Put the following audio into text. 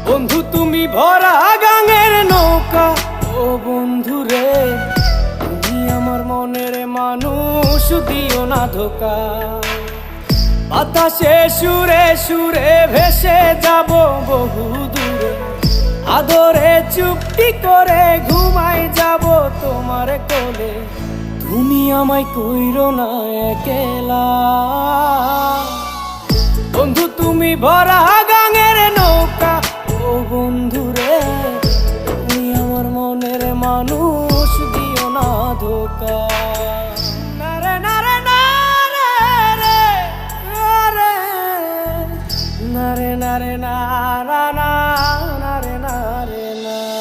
বন্ধু তুমি ভরা গাঙের নৌকা, ও বন্ধু রে তুমি আমার মনের মানুষ, দিও না ধোকা। বাতাসে সুরে সুরে ভেসে যাব বহু দূরে, আদরে চুপটি করে ঘুমাই যাব তোমার কোলে। তুমি আমায় কইরো না একলা, বন্ধু তুমি ভরা গাঙের নৌকা, ও বন্ধু রে তুমি আমার মনের মানুষ, দিও না ধোকা। নারে নারে নারে রে নারে নারে নারে নারে নারে নারে নারে।